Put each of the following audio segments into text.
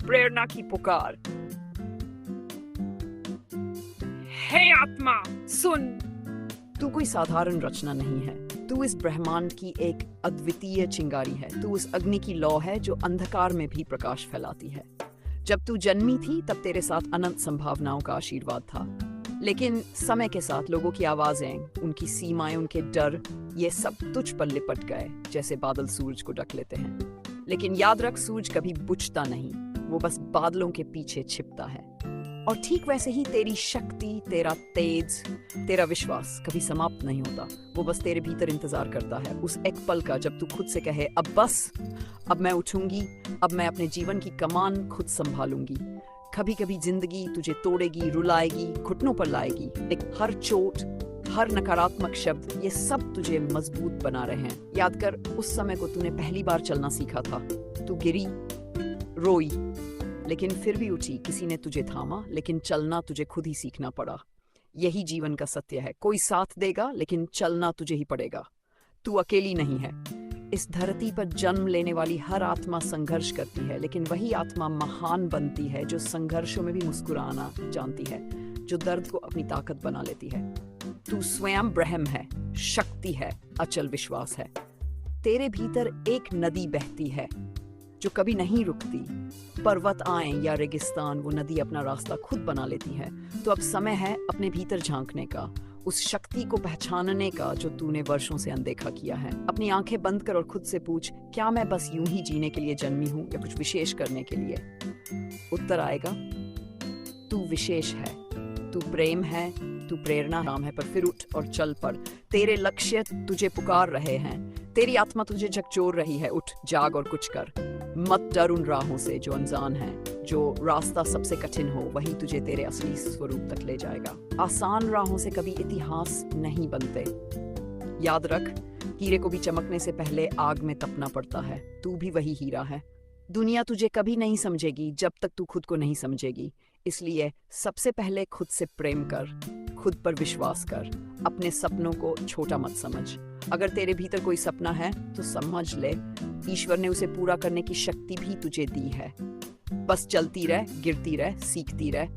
प्रेरणा की पुकार। हे आत्मा, सुन। तू कोई साधारण रचना नहीं है। तू इस ब्रह्मांड की एक अद्वितीय चिंगारी है। तू उस अग्नि की लौ है जो अंधकार में भी प्रकाश फैलाती है। जब तू जन्मी थी तब तेरे साथ अनंत संभावनाओं का आशीर्वाद था। लेकिन समय के साथ लोगों की आवाजें, उनकी सीमाएं, उनके डर, ये सब तुझ पर लिपट गए जैसे बादल सूरज को ढक लेते हैं। लेकिन याद रख, सूरज कभी बुझता नहीं, वो बस बादलों के पीछे छिपता है। और ठीक वैसे ही तेरी शक्ति, तेरा तेज, तेरा विश्वास कभी समाप्त नहीं होता। वो बस तेरे भीतर इंतजार करता है उस एक पल का जब तू खुद से कहे, अब बस, अब मैं उठूंगी, अब मैं अपने जीवन की कमान खुद संभालूंगी। कभी कभी जिंदगी तुझे तोड़ेगी, रुलाएगी, घुटनों पर लाएगी, लेकिन हर चोट, हर नकारात्मक शब्द, ये सब तुझे मजबूत बना रहे हैं। याद कर उस समय को तूने पहली बार चलना सीखा था। तू गिरी, रोई, लेकिन फिर भी उठी। किसी ने तुझे थामा, लेकिन चलना तुझे खुद ही सीखना पड़ा। यही जीवन का सत्य है। कोई साथ देगा, लेकिन चलना तुझे ही पड़ेगा। तू अकेली नहीं है। इस धरती पर जन्म लेने वाली हर आत्मा संघर्ष करती है, लेकिन वही आत्मा महान बनती है जो संघर्षों में भी मुस्कुराना जानती है, जो दर्द को अपनी ताकत बना लेती है। तू स्वयं ब्रह्म है, शक्ति है, अचल विश्वास है। तेरे भीतर एक नदी बहती है जो कभी नहीं रुकती। पर्वत आए या रेगिस्तान, वो नदी अपना रास्ता खुद बना लेती है। तो अब समय है अपने भीतर झांकने का, उस शक्ति को पहचानने का जो तूने वर्षों से अनदेखा किया है। अपनी आंखें बंद कर और खुद से पूछ, क्या मैं बस यूं ही जीने के लिए जन्मी हूं या कुछ विशेष करने के लिए? उत्तर आएगा, तू विशेष है, तू प्रेम है, तू प्रेरणा नाम है। पर फिर उठ और चल पड़। तेरे लक्ष्य तुझे पुकार रहे हैं, तेरी आत्मा तुझे झकझोर रही है। उठ, जाग और कुछ कर। मत डर उन राहों से जो अनजान है। जो रास्ता सबसे कठिन हो वही तुझे तेरे असली स्वरूप तक ले जाएगा। आसान राहों से कभी इतिहास नहीं बनते। याद रख, हीरे को भी चमकने से पहले आग में तपना पड़ता है। तू भी वही हीरा है। दुनिया तुझे कभी नहीं समझेगी जब तक तू खुद को नहीं समझेगी। इसलिए सबसे पहले खुद से प्रेम कर, खुद पर विश्वास कर। अपने सपनों को छोटा मत समझ। अगर तेरे भीतर कोई सपना है तो समझ ले, ईश्वर ने उसे पूरा करने की शक्ति भी तुझे दी है। बस चलती रह, गिरती रह, सीखती रह,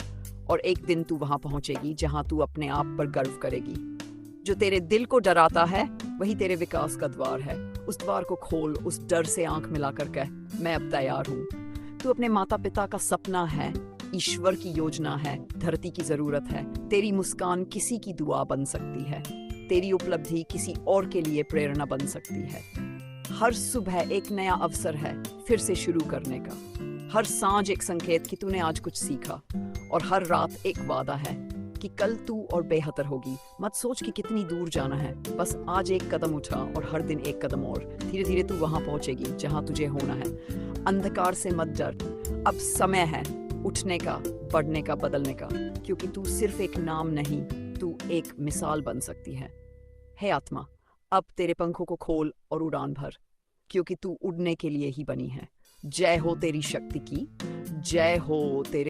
और एक दिन तू वहां पहुंचेगी जहां तू अपने आप पर गर्व करेगी। जो तेरे दिल को डराता है वही तेरे विकास का द्वार है। उस द्वार को खोल, उस डर से आंख मिलाकर कह, मैं अब तैयार हूँ। तू अपने माता पिता का सपना है, ईश्वर की योजना है, धरती की जरूरत है। तेरी मुस्कान किसी की दुआ बन सकती है, तेरी उपलब्धि किसी और के लिए प्रेरणा बन सकती है। हर सुबह एक नया अवसर है फिर से शुरू करने का। हर सांझ एक संकेत कि तूने आज कुछ सीखा, और हर रात एक वादा है कि कल तू और बेहतर होगी। मत सोच कि कितनी दूर जाना है, बस आज एक कदम उठा और हर दिन एक कदम और। धीरे धीरे तू वहां पहुंचेगी जहां तुझे होना है। अंधकार से मत डर, अब समय है उठने का, बढ़ने का, बदलने का, क्योंकि तू सिर्फ एक नाम नहीं, तू एक मिसाल बन सकती है। हे आत्मा, अब तेरे पंखों को खोल और उड़ान भर, क्योंकि तू उड़ने के लिए ही बनी है। जय हो तेरी शक्ति की, जय हो तेरे